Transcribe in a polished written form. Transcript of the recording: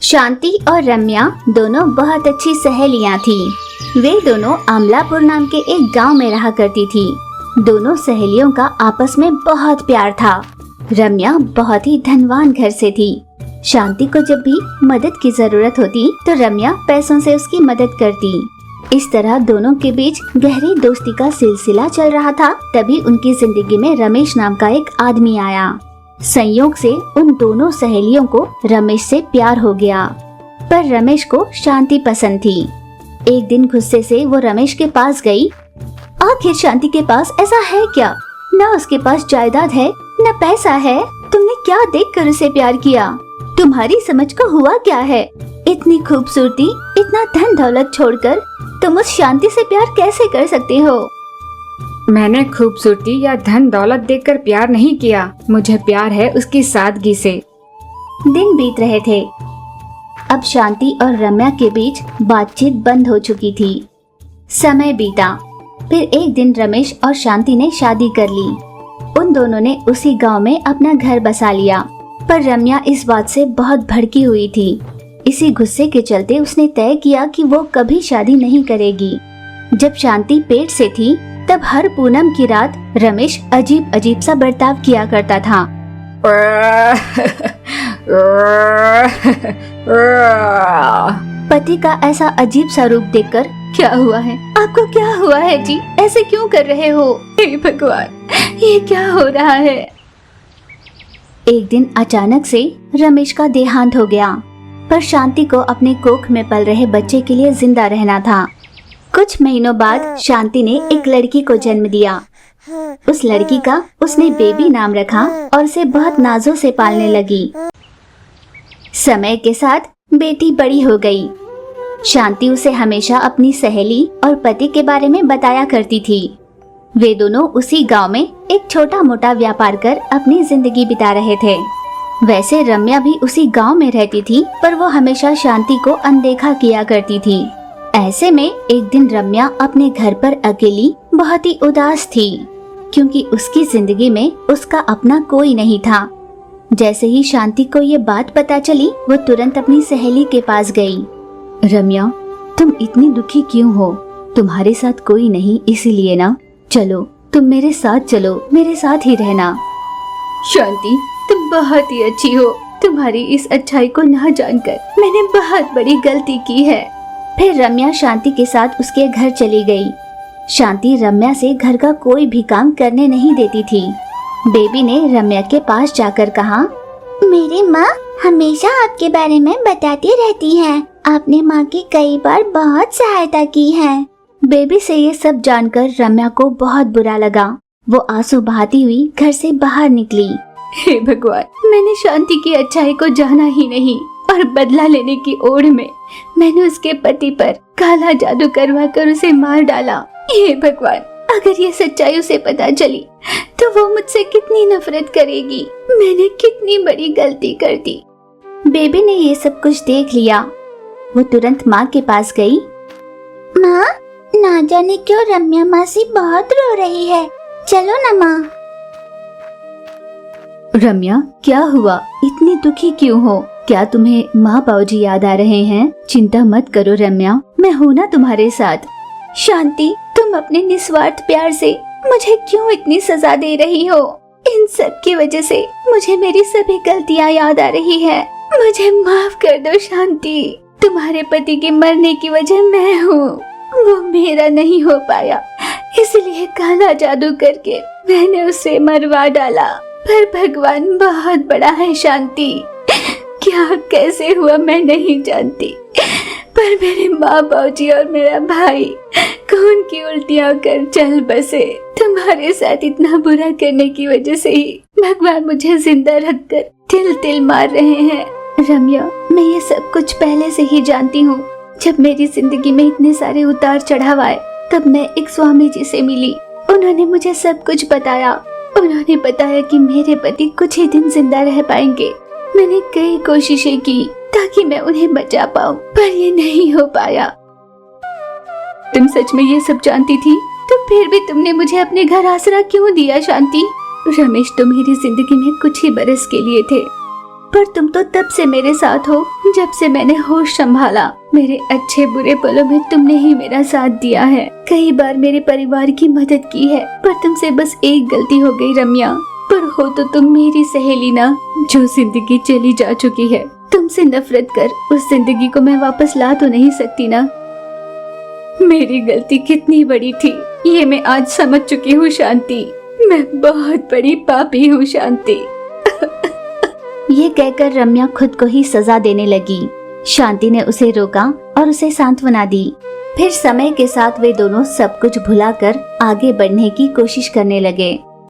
शांति और रम्या दोनों बहुत अच्छी सहेलियां थीं। वे दोनों अमलापुर नाम के एक गांव में रहा करती थी। दोनों सहेलियों का आपस में बहुत प्यार था। रम्या बहुत ही धनवान घर से थी। शांति को जब भी मदद की जरूरत होती तो रम्या पैसों से उसकी मदद करती। इस तरह दोनों के बीच गहरी दोस्ती का सिलसिला चल रहा था। तभी उनकी जिंदगी में रमेश नाम का एक आदमी आया। संयोग से उन दोनों सहेलियों को रमेश से प्यार हो गया, पर रमेश को शांति पसंद थी। एक दिन गुस्से से वो रमेश के पास गई। आखिर शांति के पास ऐसा है क्या? न उसके पास जायदाद है न पैसा है। तुमने क्या देखकर उसे प्यार किया? तुम्हारी समझ को हुआ क्या है? इतनी खूबसूरती, इतना धन दौलत छोड़कर तुम उस शांति से प्यार कैसे कर सकते हो? मैंने खूबसूरती या धन दौलत देखकर प्यार नहीं किया। मुझे प्यार है उसकी सादगी से। दिन बीत रहे थे। अब शांति और रम्या के बीच बातचीत बंद हो चुकी थी। समय बीता। फिर एक दिन रमेश और शांति ने शादी कर ली। उन दोनों ने उसी गांव में अपना घर बसा लिया, पर रम्या इस बात से बहुत भड़की हुई थी। इसी गुस्से के चलते उसने तय किया कि वो कभी शादी नहीं करेगी। जब शांति पेट से थी तब हर पूनम की रात रमेश अजीब अजीब सा बर्ताव किया करता था। पति का ऐसा अजीब सा रूप देखकर, क्या हुआ है? आपको क्या हुआ है जी? ऐसे क्यों कर रहे हो? हे भगवान, ये क्या हो रहा है? एक दिन अचानक से रमेश का देहांत हो गया, पर शांति को अपने कोख में पल रहे बच्चे के लिए जिंदा रहना था। कुछ महीनों बाद शांति ने एक लड़की को जन्म दिया। उस लड़की का उसने बेबी नाम रखा और उसे बहुत नाजों से पालने लगी। समय के साथ बेटी बड़ी हो गई। शांति उसे हमेशा अपनी सहेली और पति के बारे में बताया करती थी। वे दोनों उसी गांव में एक छोटा मोटा व्यापार कर अपनी जिंदगी बिता रहे थे। वैसे रम्या भी उसी गांव में रहती थी, पर वो हमेशा शांति को अनदेखा किया करती थी। ऐसे में एक दिन रम्या अपने घर पर अकेली बहुत ही उदास थी, क्योंकि उसकी जिंदगी में उसका अपना कोई नहीं था। जैसे ही शांति को ये बात पता चली, वो तुरंत अपनी सहेली के पास गई। रम्या, तुम इतनी दुखी क्यों हो? तुम्हारे साथ कोई नहीं इसीलिए ना? चलो तुम मेरे साथ चलो, मेरे साथ ही रहना। शांति, तुम बहुत ही अच्छी हो। तुम्हारी इस अच्छाई को ना जानकर मैंने बहुत बड़ी गलती की है। फिर रम्या शांति के साथ उसके घर चली गई। शांति रम्या से घर का कोई भी काम करने नहीं देती थी। बेबी ने रम्या के पास जाकर कहा, मेरी माँ हमेशा आपके बारे में बताती रहती है। आपने माँ की कई बार बहुत सहायता की है। बेबी से ये सब जानकर रम्या को बहुत बुरा लगा। वो आंसू बहाती हुई घर से बाहर निकली। हे भगवान, मैंने शांति की अच्छाई को जाना ही नहीं और बदला लेने की ओर में मैंने उसके पति पर काला जादू करवा कर उसे मार डाला। हे भगवान, अगर ये सच्चाई उसे पता चली तो वो मुझसे कितनी नफरत करेगी। मैंने कितनी बड़ी गलती कर दी। बेबी ने ये सब कुछ देख लिया। वो तुरंत माँ के पास गई। माँ, ना जाने क्यों रम्या मासी बहुत रो रही है। चलो ना माँ। रम्या, क्या हुआ? इतनी दुखी क्यों हो? क्या तुम्हें माँ बाबूजी याद आ रहे हैं? चिंता मत करो रम्या, मैं हूँ ना तुम्हारे साथ। शांति, तुम अपने निस्वार्थ प्यार से मुझे क्यों इतनी सजा दे रही हो? इन सब की वजह से मुझे मेरी सभी गलतियाँ याद आ रही है। मुझे माफ कर दो शांति। तुम्हारे पति के मरने की वजह मैं हूँ। वो मेरा नहीं हो पाया, इसलिए काला जादू करके मैंने उसे मरवा डाला। पर भगवान बहुत बड़ा है शांति। क्या कैसे हुआ मैं नहीं जानती, पर मेरे माँ बाबूजी और मेरा भाई खून की उल्टियाँ कर चल बसे। तुम्हारे साथ इतना बुरा करने की वजह से ही भगवान मुझे जिंदा रखकर तिल तिल मार रहे हैं। रम्या, मैं ये सब कुछ पहले से ही जानती हूँ। जब मेरी जिंदगी में इतने सारे उतार चढ़ाव आए, तब मैं एक स्वामी जी से मिली। उन्होंने मुझे सब कुछ बताया। उन्होंने बताया कि मेरे पति कुछ ही दिन जिंदा रह पाएंगे। मैंने कई कोशिशें की ताकि मैं उन्हें बचा पाऊं, पर ये नहीं हो पाया। तुम सच में ये सब जानती थी, तो फिर भी तुमने मुझे अपने घर आसरा क्यों दिया शांति? रमेश तो मेरी जिंदगी में कुछ ही बरस के लिए थे, पर तुम तो तब से मेरे साथ हो जब से मैंने होश संभाला। मेरे अच्छे बुरे पलों में तुमने ही मेरा साथ दिया है। कई बार मेरे परिवार की मदद की है, पर तुमसे बस एक गलती हो गई रम्या। पर हो तो तुम मेरी सहेली ना, जो जिंदगी चली जा चुकी है। तुमसे नफरत कर उस जिंदगी को मैं वापस ला तो नहीं सकती ना। मेरी गलती कितनी बड़ी थी ये मैं आज समझ चुकी हूँ शांति। मैं बहुत बड़ी पापी हूँ शांति। ये कहकर रम्या खुद को ही सजा देने लगी। शांति ने उसे रोका और उसे सांत्वना दी। फिर समय के साथ वे दोनों सब कुछ भुलाकर आगे बढ़ने की कोशिश करने लगे।